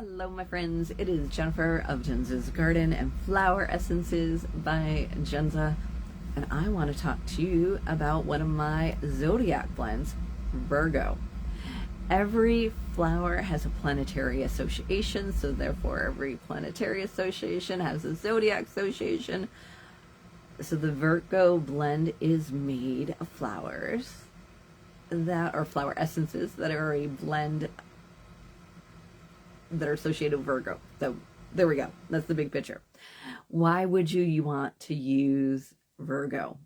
Hello, my friends. It is Jennifer of Jenza's Garden and Flower Essences by Jenza, and I want to talk to you about one of my Zodiac blends, Virgo. Every flower has a planetary association, so therefore every planetary association has a Zodiac association. So the Virgo blend is made of flowers that are flower essences that are a blend that are associated with Virgo. So there we go. That's the big picture. Why would you want to use Virgo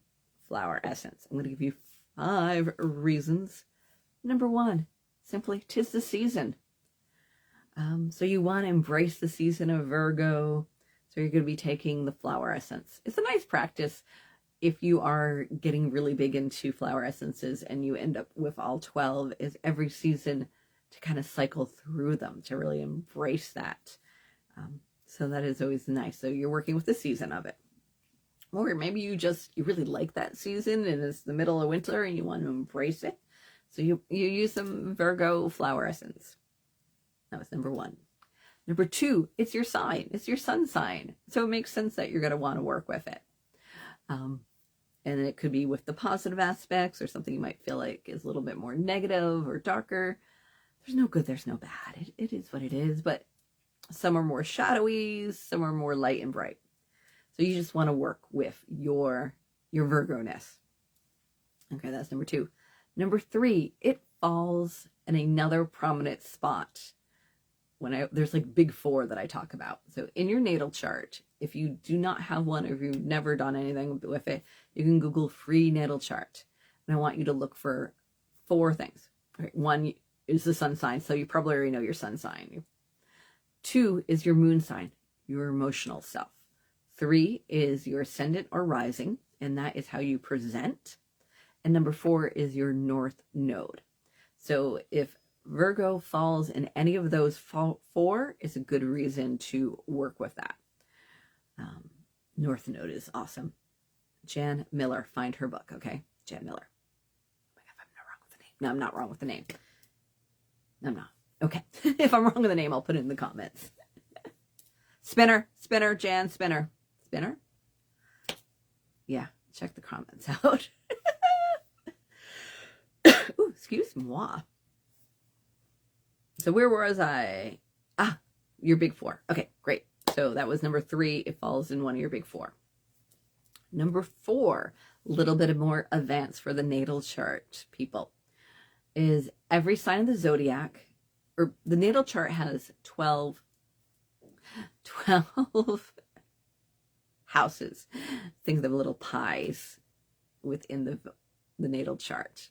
flower essence? I'm going to give you 5 reasons. Number 1, simply 'tis the season. So you want to embrace the season of Virgo. So you're going to be taking the flower essence. It's a nice practice if you are getting really big into flower essences and you end up with all 12, is every season to kind of cycle through them, to really embrace that. So that is always nice. So you're working with the season of it. Or maybe you really like that season and it's the middle of winter and you want to embrace it. So you use some Virgo flower essence. That was number 1. Number 2, it's your sign. It's your sun sign. So it makes sense that you're going to want to work with it. And it could be with the positive aspects or something you might feel like is a little bit more negative or darker. There's no good, there's no bad. It is what it is, but some are more shadowy, some are more light and bright. So you just want to work with your Virgo-ness. Okay, that's number 2. Number 3, it falls in another prominent spot. There's like big 4 that I talk about. So in your natal chart, if you do not have one, or if you've never done anything with it, you can Google free natal chart. And I want you to look for 4 things. All right, 1 is the sun sign, so you probably already know your sun sign. 2 is your moon sign, your emotional self. 3 is your ascendant or rising, and that is how you present. And number 4 is your north node. So if Virgo falls in any of those 4, is a good reason to work with that. North node is awesome. Jan Miller, find her book, okay? Jan Miller. Oh my God, I'm not wrong with the name. No, I'm not wrong with the name. I'm not. Okay. If I'm wrong with the name, I'll put it in the comments. Spinner, Jan, Spinner. Yeah, check the comments out. Ooh, excuse moi. So where was I? Your big 4. Okay, great. So that was number 3. It falls in one of your big 4. Number 4, a little bit more advanced for the natal chart, people, is every sign of the zodiac, or the natal chart has 12 houses. Think of them little pies within the natal chart.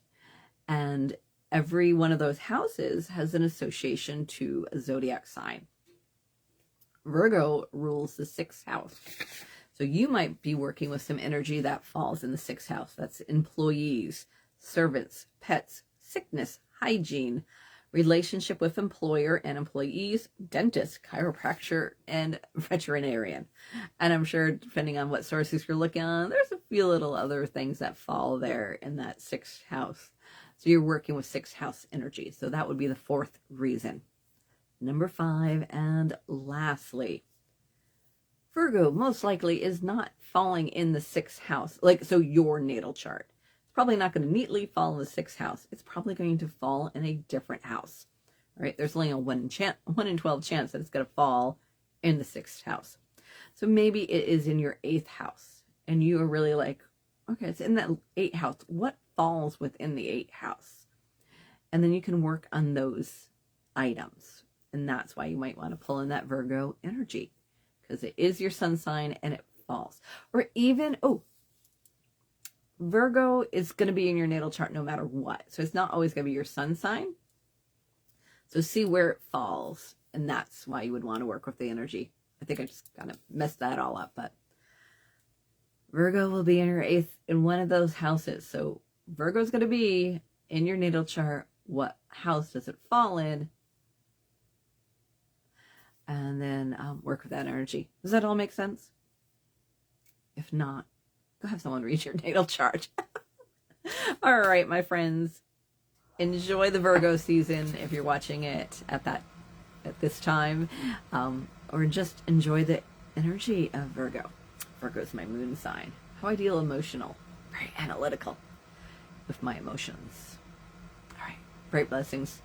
And every one of those houses has an association to a zodiac sign. Virgo rules the 6th house. So you might be working with some energy that falls in the 6th house. That's employees, servants, pets, sickness, hygiene, relationship with employer and employees, dentist, chiropractor, and veterinarian. And I'm sure, depending on what sources you're looking on, there's a few little other things that fall there in that 6th house. So you're working with 6th house energy. So that would be the 4th reason. Number 5, and lastly, Virgo most likely is not falling in the 6th house. So your natal chart. It's probably not going to neatly fall in the 6th house. It's probably going to fall in a different house. All right? There's only a 1 in 12 chance that it's going to fall in the 6th house. So maybe it is in your 8th house. And you are really like, okay, it's in that 8th house. What falls within the 8th house? And then you can work on those items. And that's why you might want to pull in that Virgo energy, because it is your sun sign and it falls. Or even, Virgo is going to be in your natal chart no matter what. So it's not always going to be your sun sign. So see where it falls. And that's why you would want to work with the energy. I think I just kind of messed that all up, but Virgo will be in your 8th in one of those houses. So Virgo is going to be in your natal chart. What house does it fall in? And then work with that energy. Does that all make sense? If not, go have someone read your natal chart. All right, my friends. Enjoy the Virgo season if you're watching it at that at this time, or just enjoy the energy of Virgo. Virgo's my moon sign. How I deal emotional, very analytical with my emotions. All right, great blessings.